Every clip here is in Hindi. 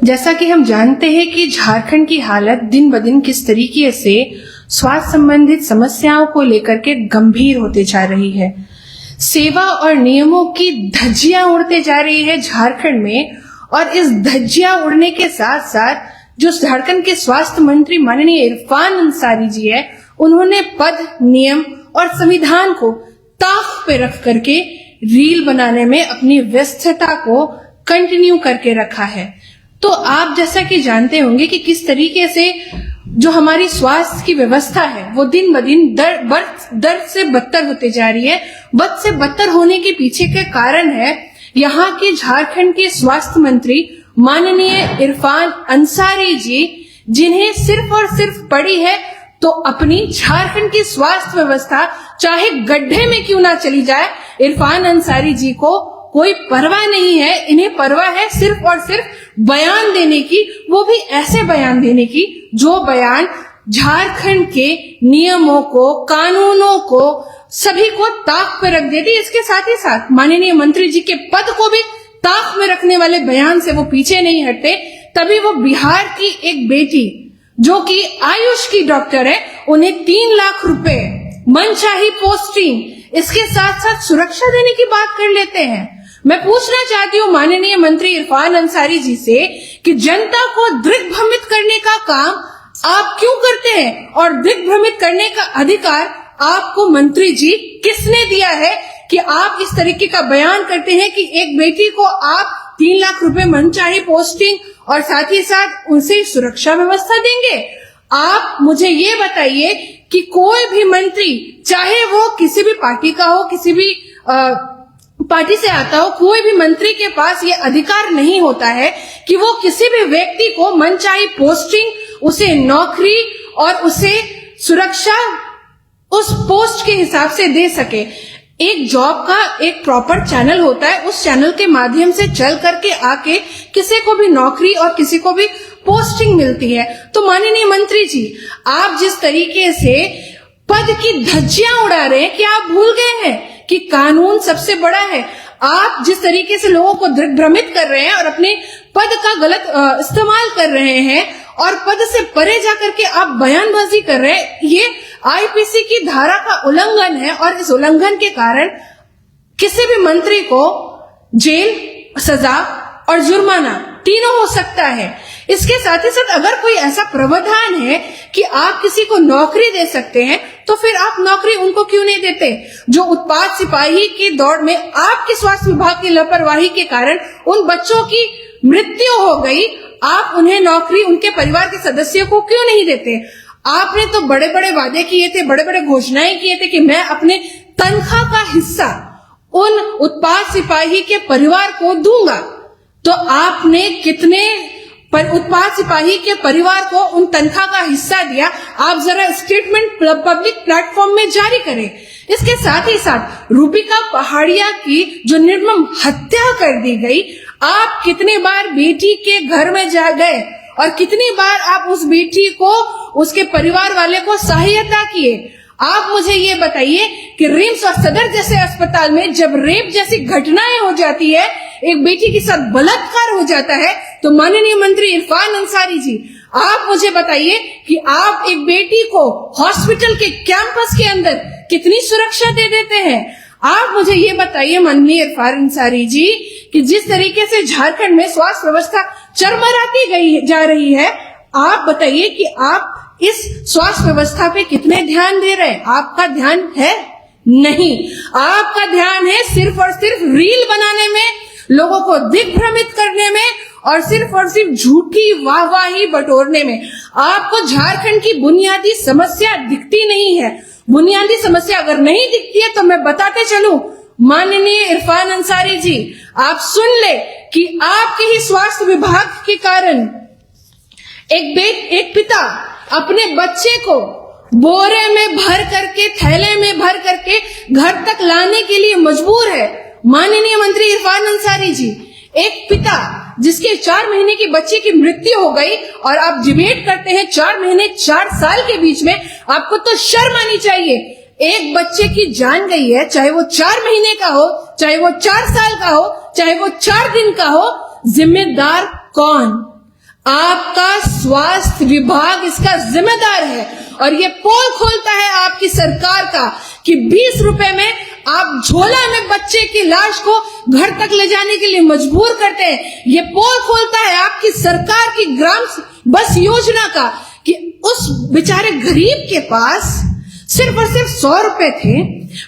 जैसा कि हम जानते हैं कि झारखंड की हालत दिन ब दिन किस तरीके से स्वास्थ्य संबंधित समस्याओं को लेकर के गंभीर होते जा रही है। सेवा और नियमों की धज्जियां उड़ते जा रही है झारखंड में, और इस धज्जियां उड़ने के साथ साथ जो झारखंड के स्वास्थ्य मंत्री माननीय इरफान अंसारी जी है, उन्होंने पद, नियम और संविधान को ताक पे रख करके रील बनाने में अपनी व्यस्तता को कंटिन्यू करके रखा है। तो आप जैसा कि जानते होंगे कि किस तरीके से जो हमारी स्वास्थ्य की व्यवस्था है वो दिन ब दिन दर्द से बदतर होते जा रही है। बद से बदतर होने के पीछे के कारण है यहाँ के झारखंड के स्वास्थ्य मंत्री माननीय इरफान अंसारी जी, जिन्हें सिर्फ और सिर्फ पड़ी है तो अपनी झारखंड की स्वास्थ्य व्यवस्था चाहे गड्ढे में क्यों ना चली जाए, इरफान अंसारी जी को कोई परवाह नहीं है। इन्हें परवाह है सिर्फ और सिर्फ बयान देने की, वो भी ऐसे बयान देने की जो बयान झारखंड के नियमों को, कानूनों को, सभी को ताक पे रख देती। इसके साथ ही साथ माननीय मंत्री जी के पद को भी ताक में रखने वाले बयान से वो पीछे नहीं हटते। तभी वो बिहार की एक बेटी जो कि आयुष की डॉक्टर है, उन्हें 3 लाख रुपए मनचाही पोस्टिंग, इसके साथ साथ सुरक्षा देने की बात कर लेते हैं। मैं पूछना चाहती हूँ माननीय मंत्री इरफान अंसारी जी से कि जनता को दिग्भ्रमित करने का काम आप क्यों करते हैं, और दिग्भ्रमित करने का अधिकार आपको मंत्री जी किसने दिया है कि आप इस तरीके का बयान करते हैं कि एक बेटी को आप 3 लाख रुपए मनचाही पोस्टिंग और साथ ही साथ उनसे सुरक्षा व्यवस्था देंगे। आप मुझे ये बताइए कि कोई भी मंत्री, चाहे वो किसी भी पार्टी का हो, किसी भी पार्टी से आता हो, कोई भी मंत्री के पास ये अधिकार नहीं होता है कि वो किसी भी व्यक्ति को मनचाही पोस्टिंग, उसे नौकरी और उसे सुरक्षा उस पोस्ट के हिसाब से दे सके। एक जॉब का एक प्रॉपर चैनल होता है, उस चैनल के माध्यम से चल करके आके किसी को भी नौकरी और किसी को भी पोस्टिंग मिलती है। तो माननीय मंत्री जी, आप जिस तरीके से पद की धज्जियां उड़ा रहे हैं, क्या आप भूल गए हैं कि कानून सबसे बड़ा है? आप जिस तरीके से लोगों को दिग्भ्रमित कर रहे हैं और अपने पद का गलत इस्तेमाल कर रहे हैं और पद से परे जाकर के आप बयानबाजी कर रहे हैं, ये आईपीसी की धारा का उल्लंघन है। और इस उल्लंघन के कारण किसी भी मंत्री को जेल, सजा और जुर्माना तीनों हो सकता है। इसके साथ ही साथ अगर कोई ऐसा प्रावधान है कि आप किसी को नौकरी दे सकते हैं, तो फिर आप नौकरी उनको क्यों नहीं देते? जो उत्पाद सिपाही की दौड़ में आपके स्वास्थ्य विभाग की लापरवाही के कारण उन बच्चों की मृत्यु हो गई, आप उन्हें नौकरी, उनके परिवार के सदस्यों को क्यों नहीं देते? आपने तो बड़े बड़े वादे किए थे, बड़े बड़े घोषणाएं किए थे कि मैं अपने तनख्वाह का हिस्सा उन उत्पाद सिपाही के परिवार को दूंगा। तो आपने कितने उत्पाद सिपाही के परिवार को उन तनख्वाह का हिस्सा दिया? आप जरा स्टेटमेंट पब्लिक प्लेटफॉर्म में जारी करें। इसके साथ ही साथ रूबिका पहाड़िया की जो निर्मम हत्या कर दी गई, आप कितने बार बेटी के घर में जा गए और कितनी बार आप उस बेटी को, उसके परिवार वाले को सहायता किए? आप मुझे ये बताइए कि रिम्स और सदर जैसे अस्पताल में जब रेप जैसी घटनाएं हो जाती है, एक बेटी के साथ बलात्कार हो जाता है, तो माननीय मंत्री इरफान अंसारी जी, आप मुझे बताइए कि आप एक बेटी को हॉस्पिटल के कैंपस के अंदर कितनी सुरक्षा दे देते हैं? आप मुझे ये बताइए माननीय इरफान अंसारी जी कि जिस तरीके से झारखंड में स्वास्थ्य व्यवस्था चरमराती जा रही है, आप बताइए कि आप इस स्वास्थ्य व्यवस्था पे कितने ध्यान दे रहे हैं? आपका ध्यान है? नहीं, आपका ध्यान है सिर्फ और सिर्फ रील बनाने में, लोगों को दिग्भ्रमित करने में और सिर्फ झूठी वाहवाही बटोरने में। आपको झारखंड की बुनियादी समस्या दिखती नहीं है। बुनियादी समस्या अगर नहीं दिखती है तो मैं बताते चलूं, माननीय इरफान अंसारी जी, आप सुन ले कि आपके ही स्वास्थ्य विभाग के कारण एक पिता अपने बच्चे को बोरे में भर करके, थैले में भर करके घर तक लाने के लिए मजबूर है। माननीय मंत्री इरफान अंसारी जी, एक पिता जिसके 4 महीने की बच्चे की मृत्यु हो गई और आप डिबेट करते हैं 4 महीने 4 साल के बीच में, आपको तो शर्म आनी चाहिए। एक बच्चे की जान गई है, चाहे वो 4 महीने का हो, चाहे वो 4 साल का हो, चाहे वो 4 दिन का हो, जिम्मेदार कौन? आपका स्वास्थ्य विभाग इसका जिम्मेदार है। और ये पोल खोलता है आपकी सरकार का कि 20 रुपए में आप झोला में बच्चे की लाश को घर तक ले जाने के लिए मजबूर करते हैं। ये पोल खोलता है आपकी सरकार की ग्राम बस योजना का कि उस बेचारे गरीब के पास सिर्फ और सिर्फ 100 रुपए थे,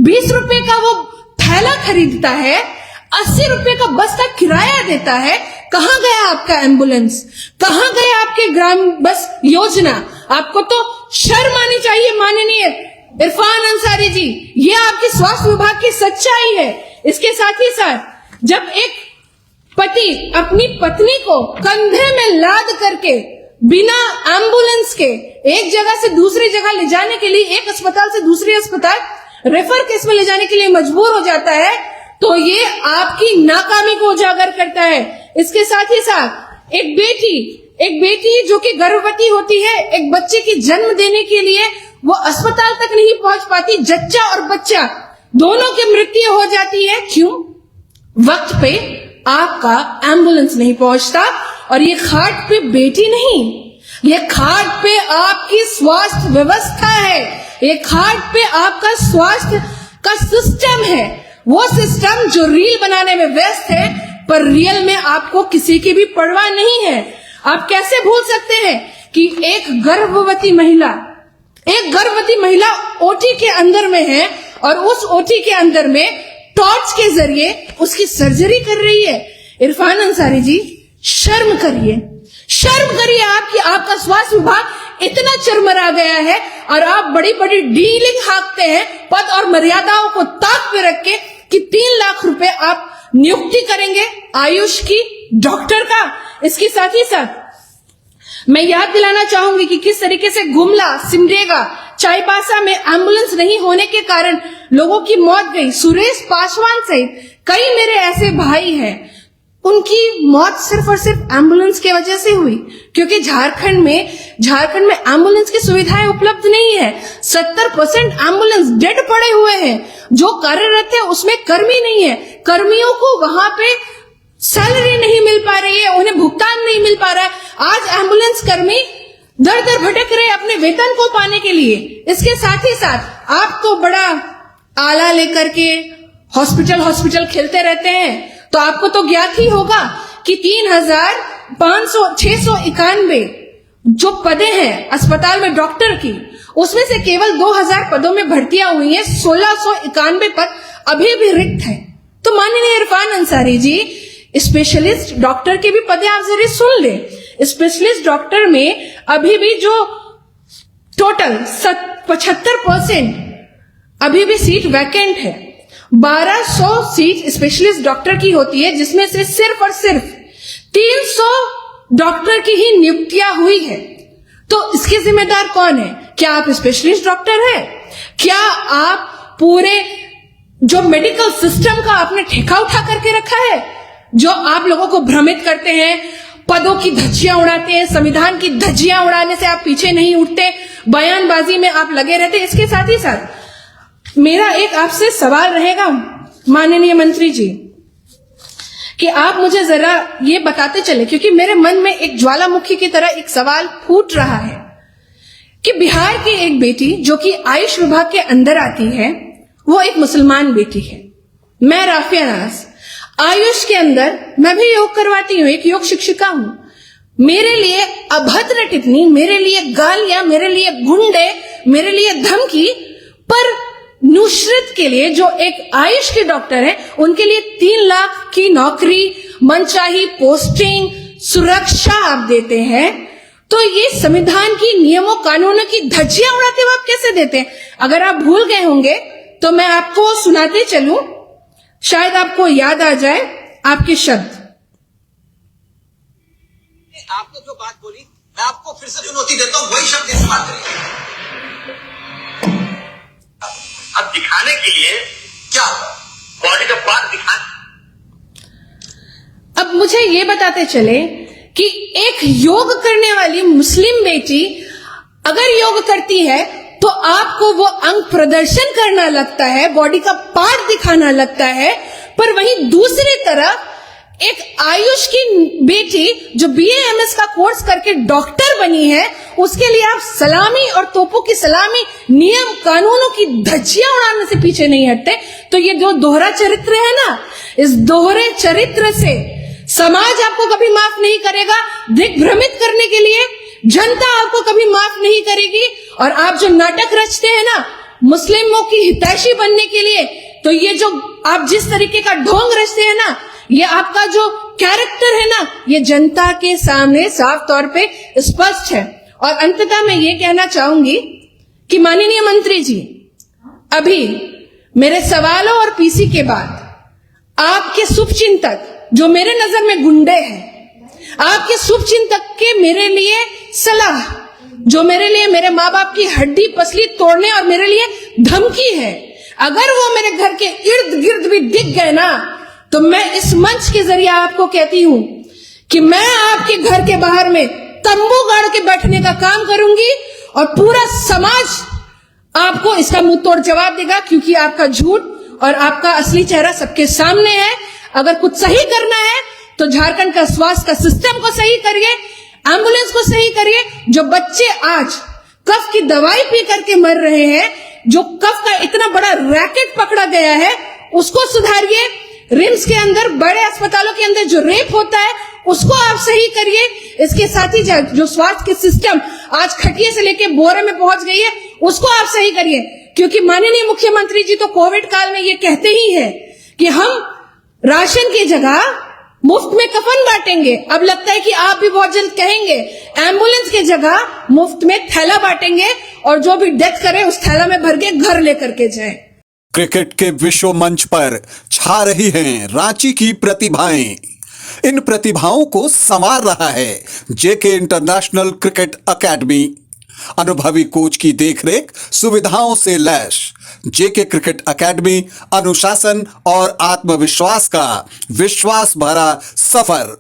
20 रुपए का वो थैला खरीदता है, 80 रुपए का बस का किराया देता है। कहां गया आपका एम्बुलेंस, कहां गया आपके ग्राम बस योजना? आपको तो शर्म आनी चाहिए माननीय इरफान अंसारी जी, ये आपकी स्वास्थ्य विभाग की सच्चाई है। इसके साथ ही साथ जब एक पति अपनी पत्नी को कंधे में लाद करके बिना एम्बुलेंस के एक जगह से दूसरी जगह ले जाने के लिए, एक अस्पताल से दूसरे अस्पताल रेफर केस में ले जाने के लिए मजबूर हो जाता है, तो ये आपकी नाकामी को उजागर करता है। इसके साथ ही साथ एक बेटी जो कि गर्भवती होती है, एक बच्चे की जन्म देने के लिए वो अस्पताल तक नहीं पहुंच पाती, जच्चा और बच्चा दोनों की मृत्यु हो जाती है। क्यों? वक्त पे आपका एम्बुलेंस नहीं पहुंचता। और ये खाट पे बेटी नहीं, ये खाट पे आपकी स्वास्थ्य व्यवस्था है, ये खाट पे आपका स्वास्थ्य का सिस्टम है। वो सिस्टम जो रील बनाने में व्यस्त है, पर रियल में आपको किसी की भी परवाह नहीं है। आप कैसे भूल सकते हैं कि एक गर्भवती महिला ओटी के अंदर में है और उस ओटी के अंदर में टॉर्च के जरिए उसकी सर्जरी कर रही है। इरफान अंसारी जी, शर्म करिए आपका स्वास्थ्य विभाग इतना चरमरा गया है और आप बड़ी बड़ी डीलिंग हाँकते हैं पद और मर्यादाओं को ताक पे रख के कि 3 लाख रुपए आप नियुक्ति करेंगे आयुष की डॉक्टर का। इसके साथ ही साथ मैं याद दिलाना चाहूंगी कि किस तरीके से गुमला, सिमडेगा, चाईबासा में एम्बुलेंस नहीं होने के कारण लोगों की मौत गई। सुरेश पासवान सहित कई मेरे ऐसे भाई हैं, उनकी मौत सिर्फ और सिर्फ एम्बुलेंस की वजह से हुई, क्योंकि झारखंड में एम्बुलेंस की सुविधाएं उपलब्ध नहीं है। 70% एम्बुलेंस डेड पड़े हुए हैं, जो कार्यरत है उसमें कर्मी नहीं है, कर्मियों को वहां पे सैलरी नहीं मिल पा रही है, उन्हें भुगतान नहीं मिल पा रहा है। आज एम्बुलेंस कर्मी दर दर भटक रहे अपने वेतन को पाने के लिए। इसके साथ ही साथ आप तो बड़ा आला लेकर के हॉस्पिटल खेलते रहते हैं, तो आपको तो ज्ञात ही होगा कि 691 जो पदे हैं अस्पताल में डॉक्टर की, उसमें से केवल 2000 पदों में भर्तियां हुई हैं, 1691 पद अभी भी रिक्त है। तो माननीय इरफान अंसारी जी, स्पेशलिस्ट डॉक्टर के भी पदे आप जरूर सुन ले। स्पेशलिस्ट डॉक्टर में अभी भी जो टोटल 75% अभी भी सीट वैकेंट है। 1200 सीट स्पेशलिस्ट डॉक्टर की होती है, जिसमें से सिर्फ और सिर्फ 300 डॉक्टर की ही नियुक्तियां हुई है। तो इसके जिम्मेदार कौन है? क्या आप स्पेशलिस्ट डॉक्टर हैं? क्या आप पूरे जो मेडिकल सिस्टम का आपने ठेका उठा करके रखा है, जो आप लोगों को भ्रमित करते हैं, पदों की धज्जियां उड़ाते हैं, संविधान की धज्जियां उड़ाने से आप पीछे नहीं उठते, बयानबाजी में आप लगे रहते। इसके साथ ही साथ मेरा एक आपसे सवाल रहेगा माननीय मंत्री जी, कि आप मुझे जरा ये बताते चले, क्योंकि मेरे मन में एक ज्वालामुखी की तरह एक सवाल फूट रहा है कि बिहार की एक बेटी जो कि आयुष विभाग के अंदर आती है, वो एक मुसलमान बेटी है। मैं राफिया नाज, आयुष के अंदर मैं भी योग करवाती हूँ, एक योग शिक्षिका हूं। मेरे लिए अभद्र टिप्पणी, मेरे लिए गालियां, मेरे लिए गुंडे, मेरे लिए धमकी, पर नुसरत के लिए जो एक आयुष के डॉक्टर है, उनके लिए 3 लाख की नौकरी, मनचाही पोस्टिंग, सुरक्षा आप देते हैं। तो ये संविधान की नियमों कानूनों की धज्जियां उड़ाते हुए आप कैसे देते हैं? अगर आप भूल गए होंगे तो मैं आपको सुनाते चलूं, शायद आपको याद आ जाए आपके शब्द। आपने जो बात बोली, मैं आपको फिर से चुनौती देता हूं, वही शब्द इस्तेमाल करिए। अब दिखाने के लिए क्या बॉडी का पार्ट दिखाने। अब मुझे ये बताते चले कि एक योग करने वाली मुस्लिम बेटी अगर योग करती है तो आपको वो अंग प्रदर्शन करना लगता है, बॉडी का पार्ट दिखाना लगता है, पर वहीं दूसरी तरफ एक आयुष की बेटी जो BA MS का कोर्स करके डॉक्टर बनी है, उसके लिए आप सलामी और तोपों की सलामी, नियम कानूनों की धज्जियां उड़ाने से पीछे नहीं हटते। तो ये जो दोहरा चरित्र है ना, इस दोहरे चरित्र से समाज आपको कभी माफ नहीं करेगा। दिग्भ्रमित करने के लिए जनता आपको कभी माफ नहीं करेगी। और आप जो नाटक रचते हैं ना मुस्लिमों की हितैषी बनने के लिए, तो ये जो आप जिस तरीके का ढोंग रचते हैं ना, ये आपका जो कैरेक्टर है ना, ये जनता के सामने साफ तौर पे स्पष्ट है। और अंततः मैं ये कहना चाहूंगी कि माननीय मंत्री जी, अभी मेरे सवालों और PC के बाद आपके शुभचिंतक जो मेरे नजर में गुंडे हैं, आपके शुभचिंतक के मेरे लिए सलाह, जो मेरे लिए मेरे माँ बाप की हड्डी पसली तोड़ने और मेरे लिए धमकी है, अगर वो मेरे घर के इर्द गिर्द भी दिख गए ना, तो मैं इस मंच के जरिए आपको कहती हूं कि मैं आपके घर के बाहर में तंबू गाड़ के बैठने का काम करूंगी और पूरा समाज आपको इसका मुंह तोड़ जवाब देगा, क्योंकि आपका झूठ और आपका असली चेहरा सबके सामने है। अगर कुछ सही करना है तो झारखंड का स्वास्थ्य का सिस्टम को सही करिए, एम्बुलेंस को सही करिए। जो बच्चे आज कफ की दवाई पी करके मर रहे हैं, जो कफ का इतना बड़ा रैकेट पकड़ा गया है, उसको सुधारिए। रिम्स के अंदर, बड़े अस्पतालों के अंदर जो रेप होता है उसको आप सही करिए। इसके साथ ही जो स्वास्थ्य के सिस्टम आज खटिया से लेके बोरे में पहुंच गई है, उसको आप सही करिए। क्योंकि माननीय मुख्यमंत्री जी तो कोविड काल में ये कहते ही है कि हम राशन की जगह मुफ्त में कफन बांटेंगे। अब लगता है कि आप भी बहुत जल्द कहेंगे एम्बुलेंस की जगह मुफ्त में थैला बांटेंगे, और जो भी डेथ करे उस थैला में भर के घर लेकर के जाए। क्रिकेट के विश्व मंच पर छा रही हैं रांची की प्रतिभाएं। इन प्रतिभाओं को संवार रहा है JK इंटरनेशनल क्रिकेट एकेडमी। अनुभवी कोच की देखरेख, सुविधाओं से लैस JK क्रिकेट एकेडमी अनुशासन और आत्मविश्वास का विश्वास भरा सफर।